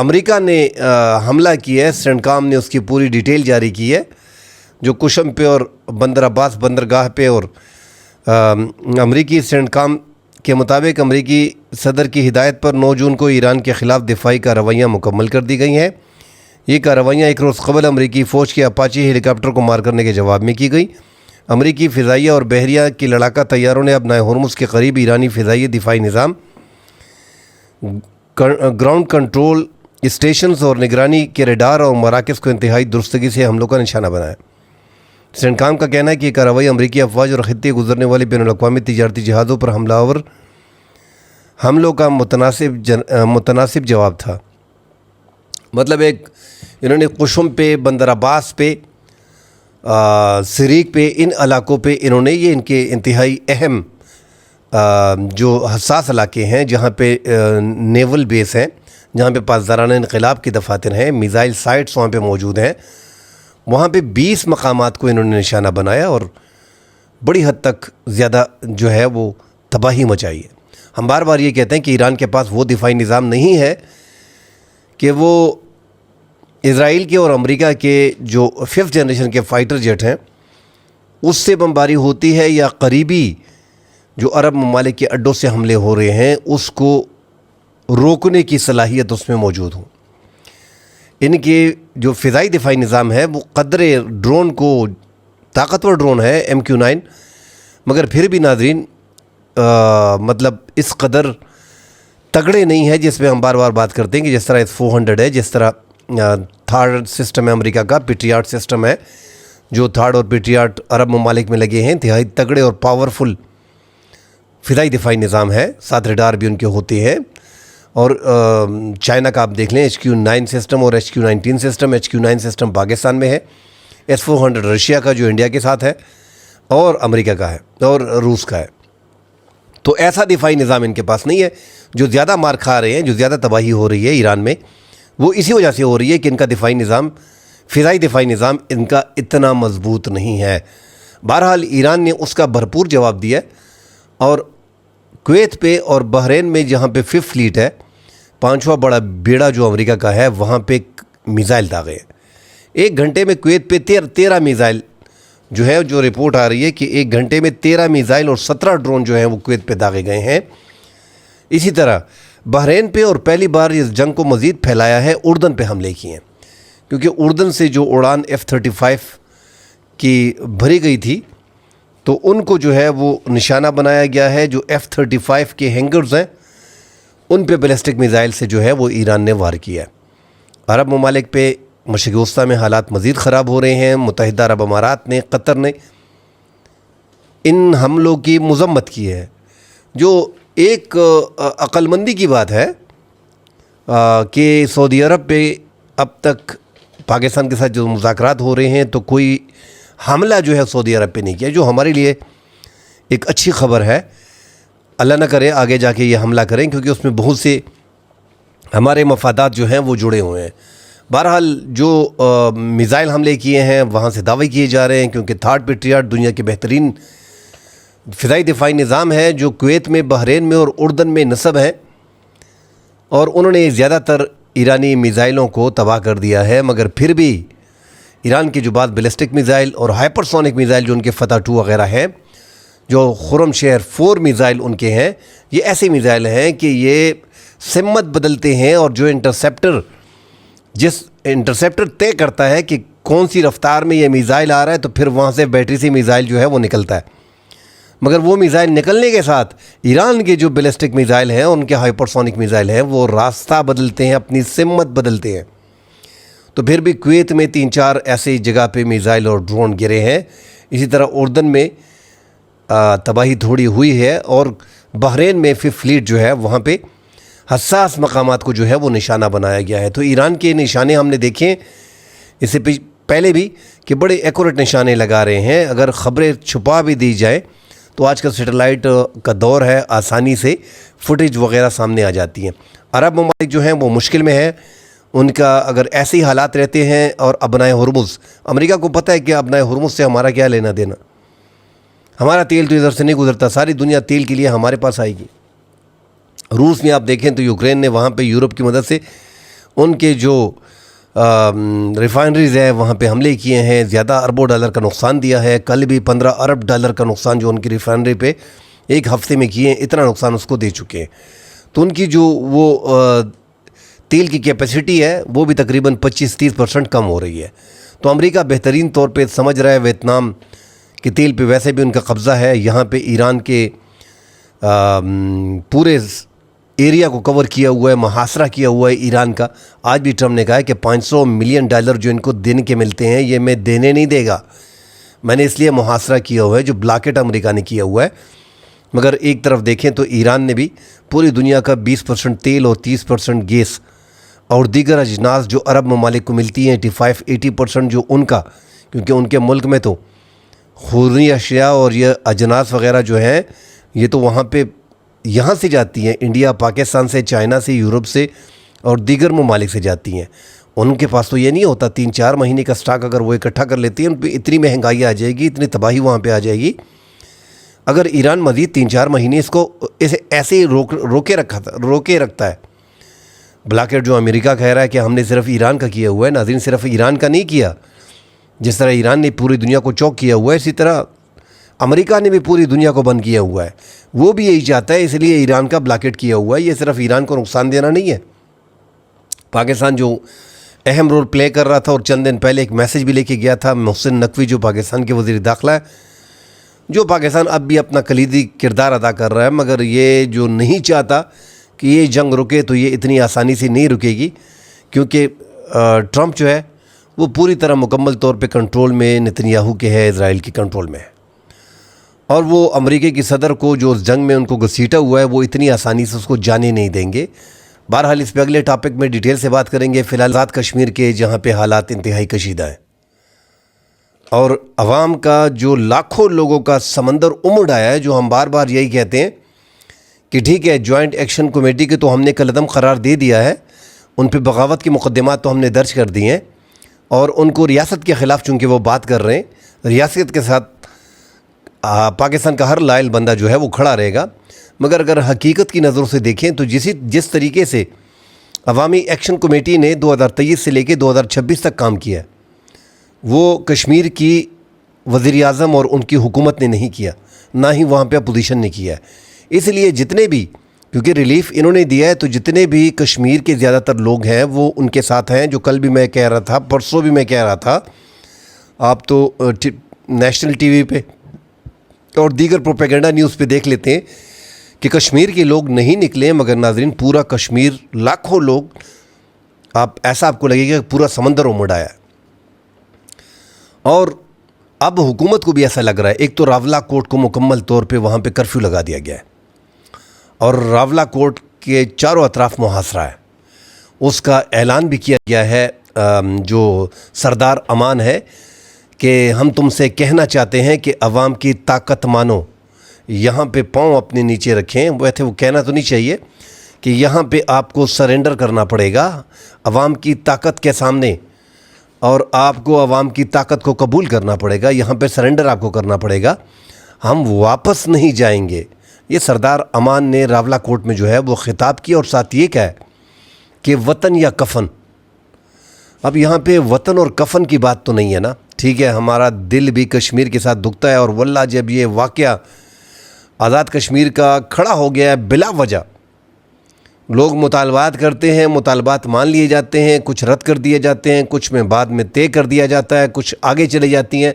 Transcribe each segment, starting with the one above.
امریکہ نے حملہ کیا ہے، سینٹکام نے اس کی پوری ڈیٹیل جاری کی ہے، جو کشم پہ اور بندر عباس بندرگاہ پہ، اور امریکی سینٹکام کے مطابق امریکی صدر کی ہدایت پر 9 جون کو ایران کے خلاف دفاعی کارروائیاں مکمل کر دی گئی ہیں۔ یہ کارروائیاں ایک روز قبل امریکی فوج کے اپاچی ہیلی کاپٹر کو مار کرنے کے جواب میں کی گئی۔ امریکی فضائیہ اور بحریہ کی لڑاکا طیاروں نے اپنائے ہرمز کے قریب ایرانی فضائی دفاعی نظام، گراؤنڈ کنٹرول اسٹیشنز اور نگرانی کے ریڈار اور مراکز کو انتہائی درستگی سے حملوں کا نشانہ بنایا۔ سینٹکام کا کہنا ہے کہ یہ کارروائی امریکی افواج اور خطے گزرنے والے بین الاقوامی تجارتی جہازوں پر حملوں کا متناسب جواب تھا۔ مطلب انہوں نے قشم پہ، بندر عباس پہ، سریک پہ، ان علاقوں پہ انہوں نے ان کے انتہائی اہم جو حساس علاقے ہیں، جہاں پہ نیول بیس ہیں، جہاں پہ پاسدارانہ انقلاب کے دفاتر ہیں، میزائل سائٹس وہاں پہ موجود ہیں، وہاں پہ 20 مقامات کو انہوں نے نشانہ بنایا اور بڑی حد تک زیادہ جو ہے وہ تباہی مچائی ہے۔ ہم بار بار یہ کہتے ہیں کہ ایران کے پاس وہ دفاعی نظام نہیں ہے کہ وہ اسرائیل کے اور امریکہ کے جو 5th جنریشن کے فائٹر جیٹ ہیں اس سے بمباری ہوتی ہے، یا قریبی جو عرب ممالک کے اڈوں سے حملے ہو رہے ہیں اس کو روکنے کی صلاحیت اس میں موجود ہوں۔ ان کے جو فضائی دفاعی نظام ہے وہ قدرے ڈرون کو، طاقتور ڈرون ہے MQ-9، مگر پھر بھی ناظرین مطلب اس قدر تگڑے نہیں ہے جس میں ہم بار بار بات کرتے ہیں کہ جس طرح S-400 ہے، جس طرح تھارڈ سسٹم ہے امریکہ کا، پیٹریاٹ سسٹم ہے، جو تھارڈ اور پیٹریاٹ عرب ممالک میں لگے ہیں، انتہائی تگڑے اور پاورفل فضائی دفاعی نظام ہے، ساتھ ریڈار بھی ان کے ہوتے ہیں۔ اور چائنا کا آپ دیکھ لیں HQ-9 سسٹم اور HQ-19 system, HQ-9 system Pakistan میں ہے، S-400 رشیا کا جو انڈیا کے ساتھ ہے، اور امریکہ کا ہے اور روس کا ہے۔ تو ایسا دفاعی نظام ان کے پاس نہیں ہے۔ جو زیادہ مار کھا رہے ہیں، جو زیادہ تباہی ہو رہی ہے ایران میں، وہ اسی وجہ سے ہو رہی ہے کہ ان کا دفاعی نظام، فضائی دفاعی نظام ان کا اتنا مضبوط نہیں ہے۔ بہرحال ایران نے اس کا بھرپور جواب دیا، اور کویت پہ اور بحرین میں جہاں پہ 5th فلیٹ ہے، 5واں بڑا بیڑا جو امریکہ کا ہے، وہاں پہ میزائل داغے ہیں۔ 1 گھنٹے میں کویت پہ 13 میزائل جو ہے، جو رپورٹ آ رہی ہے کہ 1 گھنٹے میں 13 میزائل اور 17 ڈرون جو ہیں وہ کویت پہ داغے گئے ہیں۔ اسی طرح بحرین پہ، اور پہلی بار اس جنگ کو مزید پھیلایا ہے، اردن پہ حملے کیے ہیں، کیونکہ اردن سے جو اڑان F-35 کی بھری گئی تھی تو ان کو جو ہے وہ نشانہ بنایا گیا ہے۔ جو F-35 کے ہینگرز ہیں ان پہ بیلسٹک میزائل سے جو ہے وہ ایران نے وار کیا ہے۔ عرب ممالک پہ مشرق وسطیٰ میں حالات مزید خراب ہو رہے ہیں۔ متحدہ عرب امارات نے، قطر نے ان حملوں کی مذمت کی ہے۔ جو ایک عقل مندی کی بات ہے کہ سعودی عرب پہ اب تک پاکستان کے ساتھ جو مذاکرات ہو رہے ہیں تو کوئی حملہ جو ہے سعودی عرب پہ نہیں کیا، جو ہمارے لیے ایک اچھی خبر ہے۔ اللہ نہ کرے آگے جا کے یہ حملہ کریں، کیونکہ اس میں بہت سے ہمارے مفادات جو ہیں وہ جڑے ہوئے ہیں۔ بہرحال جو میزائل حملے کیے ہیں وہاں سے دعوے کیے جا رہے ہیں، کیونکہ تھارڈ پیٹریاٹ دنیا کے بہترین فضائی دفاعی نظام ہے، جو کویت میں، بحرین میں اور اردن میں نصب ہے، اور انہوں نے زیادہ تر ایرانی میزائلوں کو تباہ کر دیا ہے۔ مگر پھر بھی ایران کے جو بعض بیلسٹک میزائل اور ہائپر سونک میزائل جو ان کے فتح 2 وغیرہ ہیں، جو خرم شہر 4 میزائل ان کے ہیں، یہ ایسے میزائل ہیں کہ یہ سمت بدلتے ہیں، اور جو جس انٹرسیپٹر طے کرتا ہے کہ کون سی رفتار میں یہ میزائل آ رہا ہے، تو پھر وہاں سے بیٹری سے میزائل جو ہے وہ نکلتا ہے۔ مگر وہ میزائل نکلنے کے ساتھ ایران کے جو بیلسٹک میزائل ہیں، ان کے ہائپر سونک میزائل ہیں، وہ راستہ بدلتے ہیں، اپنی سمت بدلتے ہیں۔ تو پھر بھی کویت میں 3-4 ایسی جگہ پہ میزائل اور ڈرون گرے ہیں۔ اسی طرح اردن میں تباہی تھوڑی ہوئی ہے، اور بحرین میں 5th فلیٹ جو ہے وہاں پہ حساس مقامات کو جو ہے وہ نشانہ بنایا گیا ہے۔ تو ایران کے نشانے ہم نے دیکھیں اس سے پہلے بھی کہ بڑے ایکوریٹ نشانے لگا رہے ہیں۔ اگر خبریں چھپا بھی دی جائیں تو آج کل سیٹلائٹ کا دور ہے، آسانی سے فوٹیج وغیرہ سامنے آ جاتی ہیں۔ عرب ممالک جو ہیں وہ مشکل میں ہیں، ان کا اگر ایسے ہی حالات رہتے ہیں، اور ابنائے ہرمز، امریکہ کو پتہ ہے کہ ابنائے ہرمز سے ہمارا کیا لینا دینا، ہمارا تیل تو ادھر سے نہیں گزرتا، ساری دنیا تیل کے لیے ہمارے پاس آئے گی۔ روس میں آپ دیکھیں تو یوکرین نے وہاں پہ یورپ کی مدد سے ان کے جو ریفائنریز ہیں وہاں پہ حملے کیے ہیں، زیادہ اربوں ڈالر کا نقصان دیا ہے. کل بھی 15 ارب ڈالر کا نقصان جو ان کی ریفائنری پہ ایک ہفتے میں کیے ہیں، اتنا نقصان اس کو دے چکے ہیں. تو ان کی جو وہ تیل کی کیپیسٹی ہے وہ بھی تقریباً 25-30% کم ہو رہی ہے. تو امریکہ بہترین طور پہ سمجھ رہا ہے ویتنام کے تیل پہ ویسے بھی ان کا قبضہ ہے. یہاں پہ ایران کے پورے ایریا کو کور کیا ہوا ہے، محاصرہ کیا ہوا ہے ایران کا. آج بھی ٹرمپ نے کہا ہے کہ $500 ملین جو ان کو دن کے ملتے ہیں یہ میں دینے نہیں دے گا، میں نے اس لیے محاصرہ کیا ہوا ہے، جو بلاکٹ امریکہ نے کیا ہوا ہے. مگر ایک طرف دیکھیں تو ایران نے بھی پوری دنیا کا 20% تیل اور 30% گیس اور دیگر اجناس جو عرب ممالک کو ملتی ہیں 85-80% جو ان کا، کیونکہ ان کے ملک میں تو خوردنی اشیاء اور یہ اجناس وغیرہ جو ہیں یہ تو وہاں پہ یہاں سے جاتی ہیں، انڈیا، پاکستان سے، چائنا سے، یورپ سے اور دیگر ممالک سے جاتی ہیں. ان کے پاس تو یہ نہیں ہوتا. 3-4 مہینے کا سٹاک اگر وہ اکٹھا کر لیتی ہیں، ان پہ اتنی مہنگائی آ جائے گی، اتنی تباہی وہاں پہ آ جائے گی. اگر ایران مزید 3-4 مہینے اس کو ایسے ہی روکے رکھتا ہے. بلاکٹ جو امریکہ کہہ رہا ہے کہ ہم نے صرف ایران کا کیا ہوا ہے، ناظرین صرف ایران کا نہیں کیا. جس طرح ایران نے پوری دنیا کو چوک کیا ہوا ہے، اسی طرح امریکہ نے بھی پوری دنیا کو بند کیا ہوا ہے. وہ بھی یہی چاہتا ہے، اس لیے ایران کا بلاکٹ کیا ہوا ہے. یہ صرف ایران کو نقصان دینا نہیں ہے. پاکستان جو اہم رول پلے کر رہا تھا اور چند دن پہلے ایک میسیج بھی لے کے گیا تھا محسن نقوی جو پاکستان کے وزیر داخلہ ہے، جو پاکستان اب بھی اپنا کلیدی کردار ادا کر رہا ہے. مگر یہ جو نہیں چاہتا کہ یہ جنگ رکے تو یہ اتنی آسانی سے نہیں رکے گی، کیونکہ ٹرمپ جو ہے وہ پوری طرح مکمل طور پہ کنٹرول میں نتنیاہو کے ہے، اسرائیل کی کنٹرول میں ہے. اور وہ امریکہ کی صدر کو جو اس جنگ میں ان کو گھسیٹا ہوا ہے وہ اتنی آسانی سے اس کو جانے نہیں دیں گے. بہرحال اس پہ اگلے ٹاپک میں ڈیٹیل سے بات کریں گے. فی الحال آزاد کشمیر کے جہاں پہ حالات انتہائی کشیدہ ہیں اور عوام کا جو لاکھوں لوگوں کا سمندر امڑ آیا ہے، جو ہم بار بار یہی کہتے ہیں کہ ٹھیک ہے جوائنٹ ایکشن کمیٹی کے تو ہم نے کل عدم قرار دے دیا ہے، ان پہ بغاوت کے مقدمات تو ہم نے درج کر دیے ہیں اور ان کو ریاست کے خلاف چونکہ وہ بات کر رہے ہیں، ریاست کے ساتھ پاکستان کا ہر لائل بندہ جو ہے وہ کھڑا رہے گا. مگر اگر حقیقت کی نظروں سے دیکھیں تو جس طریقے سے عوامی ایکشن کمیٹی نے 2023 سے لے کے 2026 تک کام کیا ہے، وہ کشمیر کی وزیر اعظم اور ان کی حکومت نے نہیں کیا، نہ ہی وہاں پہ اپوزیشن نے کیا ہے. اس لیے جتنے بھی، کیونکہ ریلیف انہوں نے دیا ہے، تو جتنے بھی کشمیر کے زیادہ تر لوگ ہیں وہ ان کے ساتھ ہیں. جو کل بھی میں کہہ رہا تھا، پرسوں بھی میں کہہ رہا تھا، آپ تو نیشنل ٹی وی پہ اور دیگر پروپیگنڈا نیوز پہ دیکھ لیتے ہیں کہ کشمیر کے لوگ نہیں نکلے. مگر ناظرین پورا کشمیر، لاکھوں لوگ، آپ کو لگے گا کہ پورا سمندر امڑ آیا ہے. اور اب حکومت کو بھی ایسا لگ رہا ہے، ایک تو راولا کوٹ کو مکمل طور پہ وہاں پہ کرفیو لگا دیا گیا ہے اور راولا کوٹ کے چاروں اطراف محاصرہ ہے. اس کا اعلان بھی کیا گیا ہے جو سردار امان ہے کہ ہم تم سے کہنا چاہتے ہیں کہ عوام کی طاقت مانو، یہاں پہ پاؤں اپنے نیچے رکھیں. ویسے وہ کہنا تو نہیں چاہیے کہ یہاں پہ آپ کو سرنڈر کرنا پڑے گا عوام کی طاقت کے سامنے، اور آپ کو عوام کی طاقت کو قبول کرنا پڑے گا. یہاں پہ سرنڈر آپ کو کرنا پڑے گا، ہم واپس نہیں جائیں گے. یہ سردار امان نے راولا کوٹ میں جو ہے وہ خطاب کیا اور ساتھ یہ کہا ہے کہ وطن یا کفن. اب یہاں پہ وطن اور کفن کی بات تو نہیں ہے نا. ٹھیک ہے، ہمارا دل بھی کشمیر کے ساتھ دکھتا ہے اور واللہ جب یہ واقعہ آزاد کشمیر کا کھڑا ہو گیا ہے بلا وجہ، لوگ مطالبات کرتے ہیں، مطالبات مان لیے جاتے ہیں، کچھ رد کر دیے جاتے ہیں، کچھ میں بعد میں طے کر دیا جاتا ہے، کچھ آگے چلے جاتی ہیں.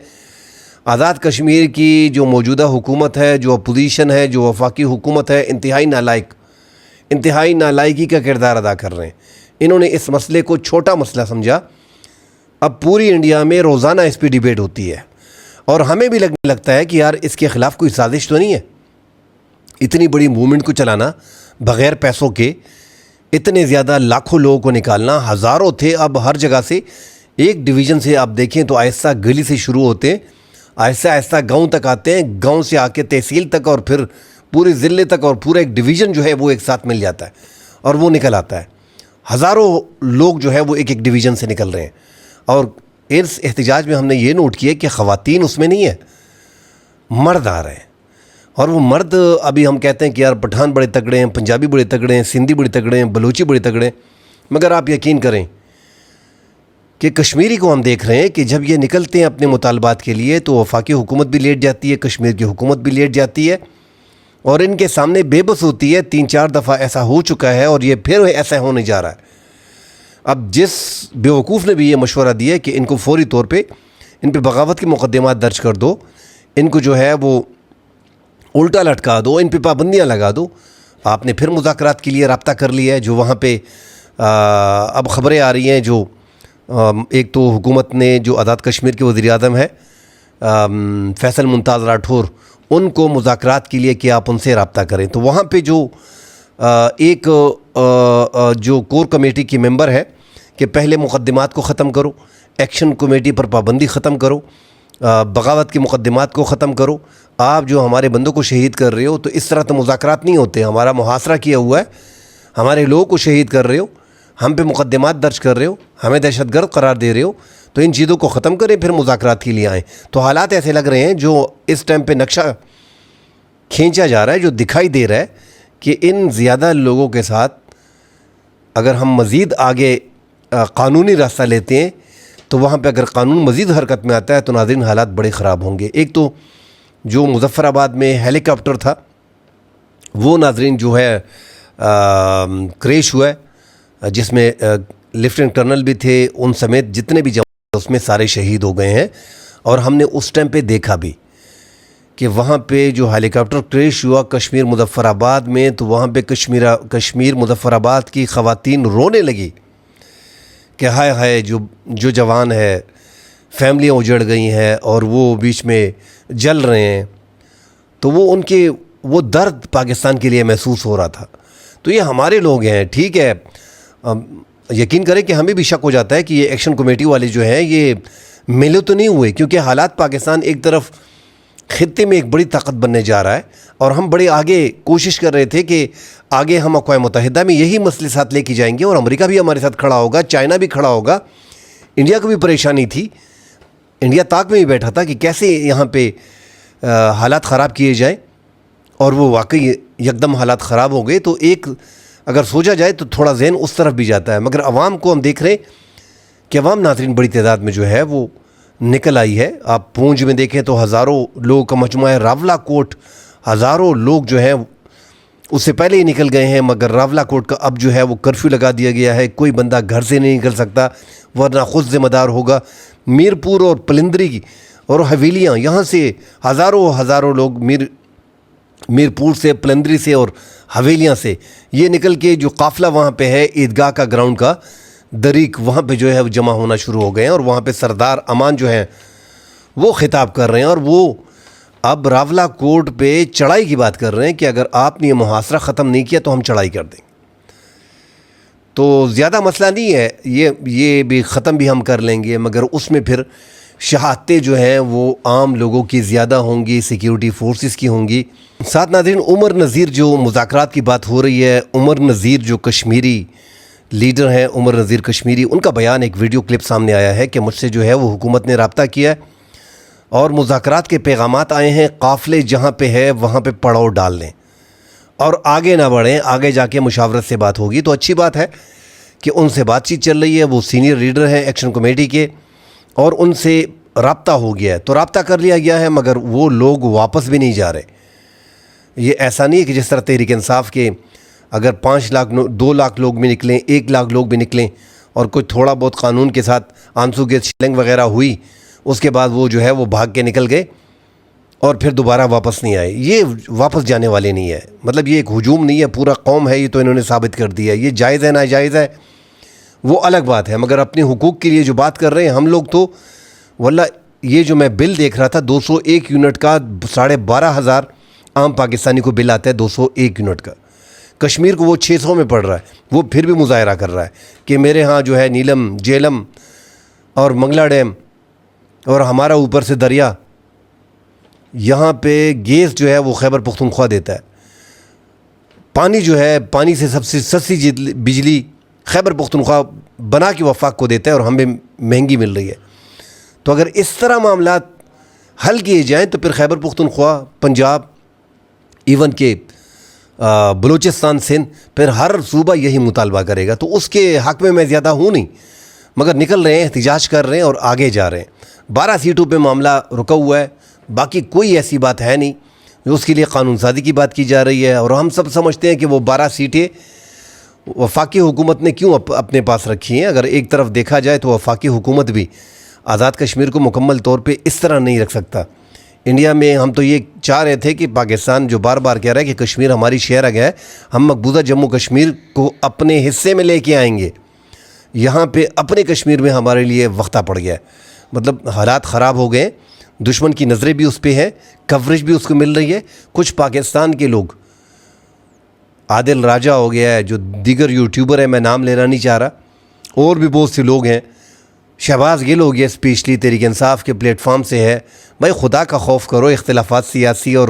آزاد کشمیر کی جو موجودہ حکومت ہے، جو اپوزیشن ہے، جو وفاقی حکومت ہے، انتہائی نالائکی کا کردار ادا کر رہے ہیں. انہوں نے اس مسئلے کو چھوٹا مسئلہ سمجھا. اب پوری انڈیا میں روزانہ اس پہ ڈیبیٹ ہوتی ہے اور ہمیں بھی لگنے لگتا ہے کہ یار اس کے خلاف کوئی سازش تو نہیں ہے. اتنی بڑی موومنٹ کو چلانا بغیر پیسوں کے، اتنے زیادہ لاکھوں لوگوں کو نکالنا، ہزاروں تھے، اب ہر جگہ سے، ایک ڈویژن سے آپ دیکھیں تو آہستہ گلی سے شروع ہوتے ہیں، آہستہ آہستہ گاؤں تک آتے ہیں، گاؤں سے آ کے تحصیل تک اور پھر پورے ضلع تک اور پورا ایک ڈویژن جو ہے وہ ایک ساتھ مل جاتا ہے اور وہ نکل آتا ہے. ہزاروں لوگ جو ہے وہ ایک ڈویژن سے نکل رہے ہیں. اور اس احتجاج میں ہم نے یہ نوٹ کیا کہ خواتین اس میں نہیں ہیں، مرد آ رہے ہیں. اور وہ مرد، ابھی ہم کہتے ہیں کہ یار پٹھان بڑے تگڑے ہیں، پنجابی بڑے تگڑے ہیں، سندھی بڑے تگڑے ہیں، بلوچی بڑے تگڑے ہیں. مگر آپ یقین کریں کہ کشمیری کو ہم دیکھ رہے ہیں کہ جب یہ نکلتے ہیں اپنے مطالبات کے لیے تو وفاقی حکومت بھی لیٹ جاتی ہے, کشمیر کی حکومت بھی لیٹ جاتی ہے اور ان کے سامنے بے بس ہوتی ہے. 3-4 دفعہ ایسا ہو چکا ہے اور یہ پھر ایسا ہونے جا رہا ہے. اب جس بیوقوف نے بھی یہ مشورہ دیا کہ ان کو فوری طور پہ ان پہ بغاوت کے مقدمات درج کر دو, ان کو جو ہے وہ الٹا لٹکا دو, ان پہ پابندیاں لگا دو. آپ نے پھر مذاکرات کے لیے رابطہ کر لیا ہے. جو وہاں پہ اب خبریں آ رہی ہیں, جو ایک تو حکومت نے جو آزاد کشمیر کے وزیر اعظم ہے فیصل ممتاز راٹھور, ان کو مذاکرات کے لیے کہ آپ ان سے رابطہ کریں. تو وہاں پہ جو ایک جو کور کمیٹی کی ممبر ہے کہ پہلے مقدمات کو ختم کرو, ایکشن کمیٹی پر پابندی ختم کرو, بغاوت کے مقدمات کو ختم کرو. آپ جو ہمارے بندوں کو شہید کر رہے ہو تو اس طرح تو مذاکرات نہیں ہوتے. ہمارا محاصرہ کیا ہوا ہے, ہمارے لوگوں کو شہید کر رہے ہو, ہم پہ مقدمات درج کر رہے ہو, ہمیں دہشت گرد قرار دے رہے ہو, تو ان چیزوں کو ختم کریں پھر مذاکرات کے لیے آئیں. تو حالات ایسے لگ رہے ہیں جو اس ٹائم پہ نقشہ کھینچا جا رہا ہے, جو دکھائی دے رہا ہے کہ ان زیادہ لوگوں کے ساتھ اگر ہم مزید آگے قانونی راستہ لیتے ہیں تو وہاں پہ اگر قانون مزید حرکت میں آتا ہے تو ناظرین حالات بڑے خراب ہوں گے. ایک تو جو مظفر آباد میں ہیلی کاپٹر تھا وہ ناظرین جو ہے کریش ہوا ہے, جس میں لیفٹیننٹ کرنل بھی تھے, ان سمیت جتنے بھی جوان اس میں سارے شہید ہو گئے ہیں. اور ہم نے اس ٹائم پہ دیکھا بھی کہ وہاں پہ جو ہیلی کاپٹر کریش ہوا کشمیر مظفر آباد میں, تو وہاں پہ کشمیر مظفر آباد کی خواتین رونے لگی کہ ہائے ہائے جو جوان ہے, فیملیاں اجڑ گئی ہیں اور وہ بیچ میں جل رہے ہیں. تو وہ ان کے وہ درد پاکستان کے لیے محسوس ہو رہا تھا. تو یہ ہمارے لوگ ہیں, ٹھیک ہے, یقین کریں کہ ہمیں بھی شک ہو جاتا ہے کہ یہ ایکشن کمیٹی والے جو ہیں یہ ملے تو نہیں ہوئے, کیونکہ حالات پاکستان ایک طرف خطے میں ایک بڑی طاقت بننے جا رہا ہے اور ہم بڑے آگے کوشش کر رہے تھے کہ آگے ہم اقوام متحدہ میں یہی مسئلے ساتھ لے کے جائیں گے اور امریکہ بھی ہمارے ساتھ کھڑا ہوگا, چائنا بھی کھڑا ہوگا. انڈیا کو بھی پریشانی تھی, انڈیا طاق میں بھی بیٹھا تھا کہ کیسے یہاں پہ حالات خراب کیے جائیں, اور وہ واقعی یکدم حالات خراب ہو گئے. تو ایک اگر سوچا جائے تو تھوڑا ذہن اس طرف بھی جاتا ہے. مگر عوام کو ہم دیکھ رہے ہیں کہ عوام ناظرین بڑی تعداد میں جو ہے وہ نکل آئی ہے. آپ پونچھ میں دیکھیں تو ہزاروں لوگوں کا مجموعہ ہے, راولا کوٹ ہزاروں لوگ جو ہیں اس سے پہلے ہی نکل گئے ہیں. مگر راولا کوٹ کا اب جو ہے وہ کرفیو لگا دیا گیا ہے, کوئی بندہ گھر سے نہیں نکل سکتا ورنہ خود ذمہ دار ہوگا. میرپور اور پلندری کی اور حویلیاں, یہاں سے ہزاروں لوگ میرپور سے, پلندری سے اور حویلیاں سے یہ نکل کے جو قافلہ وہاں پہ ہے عیدگاہ کا گراؤنڈ کا دریک, وہاں پہ جو ہے وہ جمع ہونا شروع ہو گئے ہیں. اور وہاں پہ سردار امان جو ہیں وہ خطاب کر رہے ہیں اور وہ اب راولا کوٹ پہ چڑھائی کی بات کر رہے ہیں کہ اگر آپ نے یہ محاصرہ ختم نہیں کیا تو ہم چڑھائی کر دیں. تو زیادہ مسئلہ نہیں ہے, یہ بھی ختم بھی ہم کر لیں گے, مگر اس میں پھر شہادتیں جو ہیں وہ عام لوگوں کی زیادہ ہوں گی, سیکیورٹی فورسز کی ہوں گی. ساتھ ناظرین عمر نذیر جو مذاکرات کی بات ہو رہی ہے, عمر نذیر جو کشمیری لیڈر ہیں, عمر نذیر کشمیری, ان کا بیان ایک ویڈیو کلپ سامنے آیا ہے کہ مجھ سے جو ہے وہ حکومت نے رابطہ کیا ہے اور مذاکرات کے پیغامات آئے ہیں, قافلے جہاں پہ ہے وہاں پہ پڑاؤ ڈال لیں اور آگے نہ بڑھیں, آگے جا کے مشاورت سے بات ہوگی. تو اچھی بات ہے کہ ان سے بات چیت چل رہی ہے, وہ سینئر لیڈر ہیں ایکشن کمیٹی کے اور ان سے رابطہ ہو گیا ہے. تو رابطہ کر لیا گیا ہے مگر وہ لوگ واپس بھی نہیں جا رہے. یہ ایسا نہیں ہے کہ جس طرح تحریک انصاف کے اگر 5 لاکھ 2 لاکھ لوگ بھی نکلیں, 1 لاکھ لوگ بھی نکلیں اور کوئی تھوڑا بہت قانون کے ساتھ آنسو گیس شیلنگ وغیرہ ہوئی, اس کے بعد وہ جو ہے وہ بھاگ کے نکل گئے اور پھر دوبارہ واپس نہیں آئے. یہ واپس جانے والے نہیں ہے, مطلب یہ ایک ہجوم نہیں ہے, پورا قوم ہے, یہ تو انہوں نے ثابت کر دیا ہے. یہ جائز ہے ناجائز ہے وہ الگ بات ہے, مگر اپنے حقوق کے لیے جو بات کر رہے ہیں ہم لوگ تو واللہ یہ جو میں بل دیکھ رہا تھا 201 یونٹ کا 12,500 عام پاکستانی کو بل آتا ہے 201 یونٹ کا. کشمیر کو وہ 600 میں پڑ رہا ہے, وہ پھر بھی مظاہرہ کر رہا ہے کہ میرے ہاں جو ہے نیلم, جیلم اور منگلا ڈیم اور ہمارا اوپر سے دریا, یہاں پہ گیس جو ہے وہ خیبر پختونخوا دیتا ہے, پانی جو ہے پانی سے سب سے سستی بجلی خیبر پختونخوا بنا کے وفاق کو دیتا ہے اور ہمیں مہنگی مل رہی ہے. تو اگر اس طرح معاملات حل کیے جائیں تو پھر خیبر پختونخوا, پنجاب, ایون کہ بلوچستان سندھ، پھر ہر صوبہ یہی مطالبہ کرے گا. تو اس کے حق میں زیادہ ہوں نہیں، مگر نکل رہے ہیں، احتجاج کر رہے ہیں اور آگے جا رہے ہیں. 12 سیٹوں پہ معاملہ رکا ہوا ہے، باقی کوئی ایسی بات ہے نہیں جو اس کے لیے قانون سازی کی بات کی جا رہی ہے. اور ہم سب سمجھتے ہیں کہ وہ 12 سیٹیں وفاقی حکومت نے کیوں اپنے پاس رکھی ہیں. اگر ایک طرف دیکھا جائے تو وفاقی حکومت بھی آزاد کشمیر کو مکمل طور پہ اس طرح نہیں رکھ سکتا. انڈیا میں ہم تو یہ چاہ رہے تھے کہ پاکستان جو بار بار کہہ رہا ہے کہ کشمیر ہماری شہرگ ہے، ہم مقبوضہ جموں کشمیر کو اپنے حصے میں لے کے آئیں گے. یہاں پہ اپنے کشمیر میں ہمارے لیے وقتہ پڑ گیا ہے. مطلب حالات خراب ہو گئے، دشمن کی نظریں بھی اس پہ ہیں، کوریج بھی اس کو مل رہی ہے. کچھ پاکستان کے لوگ، عادل راجہ ہو گیا ہے، جو دیگر یوٹیوبر ہیں، میں نام لینا نہیں چاہ رہا، اور بھی بہت سے لوگ ہیں، شہباز گل ہو گیا اسپیشلی تحریک انصاف کے پلیٹ فارم سے ہے. بھائی خدا کا خوف کرو. اختلافات سیاسی اور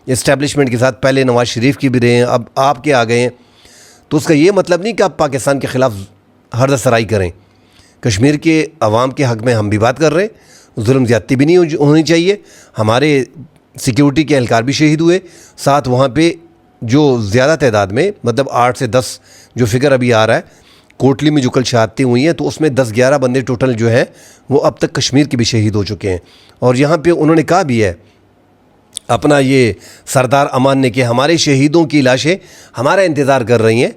اسٹیبلشمنٹ کے ساتھ پہلے نواز شریف کی بھی رہے ہیں، اب آپ کے آ گئے ہیں، تو اس کا یہ مطلب نہیں کہ آپ پاکستان کے خلاف حرد سرائی کریں. کشمیر کے عوام کے حق میں ہم بھی بات کر رہے ہیں، ظلم زیادتی بھی نہیں ہونی چاہیے. ہمارے سیکیورٹی کے اہلکار بھی شہید ہوئے، ساتھ وہاں پہ جو زیادہ تعداد میں، مطلب 8 سے 10 جو فگر ابھی آ رہا ہے، کوٹلی میں جو کل شہادتیں ہوئی ہیں، تو اس میں 10-11 بندے ٹوٹل جو ہیں وہ اب تک کشمیر کے بھی شہید ہو چکے ہیں. اور یہاں پہ انہوں نے کہا بھی ہے اپنا یہ سردار امان نے کہ ہمارے شہیدوں کی لاشیں ہمارا انتظار کر رہی ہیں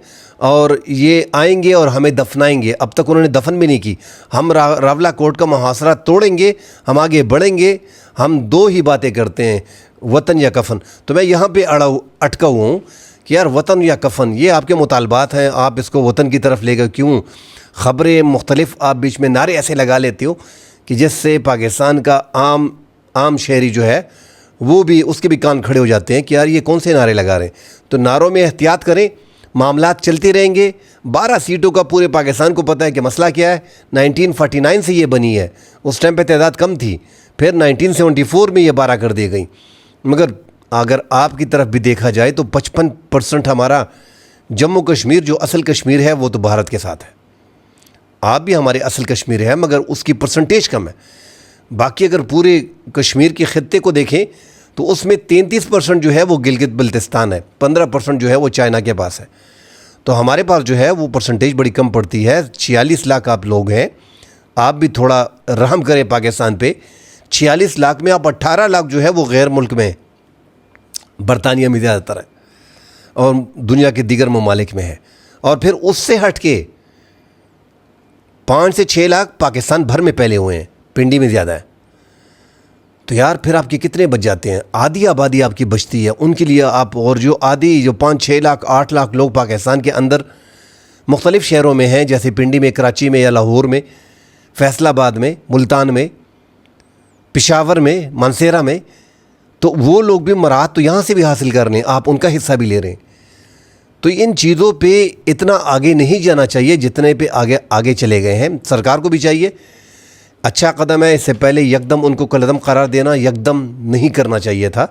اور یہ آئیں گے اور ہمیں دفنائیں گے. اب تک انہوں نے دفن بھی نہیں کی. ہم راولہ کوٹ کا محاصرہ توڑیں گے، ہم آگے بڑھیں گے. ہم 2 ہی باتیں کرتے ہیں، وطن یا کفن. تو میں یہاں پہ اٹکا ہوا ہوں کہ یار وطن یا کفن یہ آپ کے مطالبات ہیں، آپ اس کو وطن کی طرف لے گا کیوں؟ خبریں مختلف آپ بیچ میں نعرے ایسے لگا لیتے ہو کہ جس سے پاکستان کا عام شہری جو ہے وہ بھی، اس کے بھی کان کھڑے ہو جاتے ہیں کہ یار یہ کون سے نعرے لگا رہے ہیں. تو نعروں میں احتیاط کریں، معاملات چلتے رہیں گے. 12 سیٹوں کا پورے پاکستان کو پتہ ہے کہ مسئلہ کیا ہے. 1949 سے یہ بنی ہے، اس ٹائم پہ تعداد کم تھی، پھر 1974 میں یہ 12 کر دی گئی. مگر اگر آپ کی طرف بھی دیکھا جائے تو 55% ہمارا جموں کشمیر جو اصل کشمیر ہے وہ تو بھارت کے ساتھ ہے. آپ بھی ہمارے اصل کشمیر ہے، مگر اس کی پرسنٹیج کم ہے. باقی اگر پورے کشمیر کے خطے کو دیکھیں تو اس میں 33% جو ہے وہ گلگت بلتستان ہے، 15% جو ہے وہ چائنا کے پاس ہے. تو ہمارے پاس جو ہے وہ پرسنٹیج بڑی کم پڑتی ہے. 46 لاکھ آپ لوگ ہیں، آپ بھی تھوڑا رحم کریں پاکستان پہ. 46 لاکھ میں آپ 18 لاکھ جو ہے وہ غیر ملک میں، برطانیہ میں زیادہ تر ہے اور دنیا کے دیگر ممالک میں ہے. اور پھر اس سے ہٹ کے 5 سے 6 لاکھ پاکستان بھر میں پھیلے ہوئے ہیں، پنڈی میں زیادہ ہے. تو یار پھر آپ کے کتنے بچ جاتے ہیں؟ آدھی آبادی آپ کی بچتی ہے. ان کے لیے آپ، اور جو 5-6 لاکھ 8 لاکھ لوگ پاکستان کے اندر مختلف شہروں میں ہیں، جیسے پنڈی میں، کراچی میں یا لاہور میں، فیصل آباد میں، ملتان میں، پشاور میں، مانسیرا میں، تو وہ لوگ بھی مراعات تو یہاں سے بھی حاصل کر رہے ہیں، آپ ان کا حصہ بھی لے رہے ہیں. تو ان چیزوں پہ اتنا آگے نہیں جانا چاہیے جتنے پہ آگے چلے گئے ہیں. سرکار کو بھی چاہیے، اچھا قدم ہے، اس سے پہلے یکدم ان کو کالعدم قرار دینا یکدم نہیں کرنا چاہیے تھا.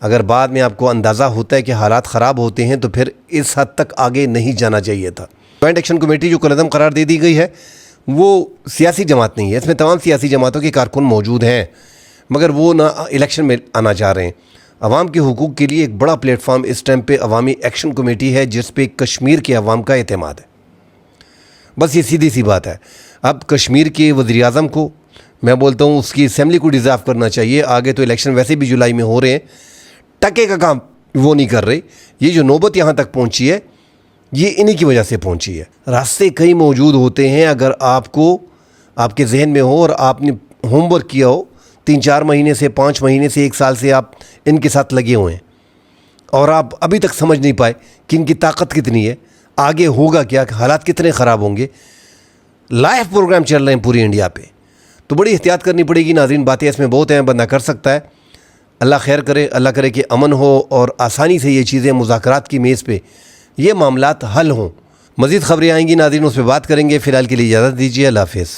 اگر بعد میں آپ کو اندازہ ہوتا ہے کہ حالات خراب ہوتے ہیں تو پھر اس حد تک آگے نہیں جانا چاہیے تھا. جوائنٹ ایکشن کمیٹی جو کالعدم قرار دے دی گئی ہے وہ سیاسی جماعت نہیں ہے، اس میں تمام سیاسی جماعتوں کے کارکن موجود ہیں، مگر وہ نہ الیکشن میں آنا چاہ رہے ہیں. عوام کے حقوق کے لیے ایک بڑا پلیٹ فارم اس ٹائم پہ عوامی ایکشن کمیٹی ہے، جس پہ کشمیر کے عوام کا اعتماد ہے. بس یہ سیدھی سی بات ہے. اب کشمیر کے وزیر اعظم کو میں بولتا ہوں اس کی اسمبلی کو ڈیزرو کرنا چاہیے. آگے تو الیکشن ویسے بھی جولائی میں ہو رہے ہیں، ٹکے کا کام وہ نہیں کر رہے. یہ جو نوبت یہاں تک پہنچی ہے یہ انہی کی وجہ سے پہنچی ہے. راستے کئی موجود ہوتے ہیں، اگر آپ کو آپ کے ذہن میں ہو اور آپ نے ہوم ورک کیا ہو، 3-4 مہینے سے، 5 مہینے سے، 1 سال سے آپ ان کے ساتھ لگے ہوئے ہیں اور آپ ابھی تک سمجھ نہیں پائے کہ ان کی طاقت کتنی ہے، آگے ہوگا کیا، حالات کتنے خراب ہوں گے. لائیو پروگرام چل رہے ہیں پوری انڈیا پہ، تو بڑی احتیاط کرنی پڑے گی. ناظرین باتیں اس میں بہت ہیں، بندہ کر سکتا ہے. اللہ خیر کرے، اللہ کرے کہ امن ہو اور آسانی سے یہ چیزیں مذاکرات کی میز پہ یہ معاملات حل ہوں. مزید خبریں آئیں گی ناظرین، اس پہ بات کریں گے. فی الحال کے لیے اجازت دیجیے، اللہ حافظ.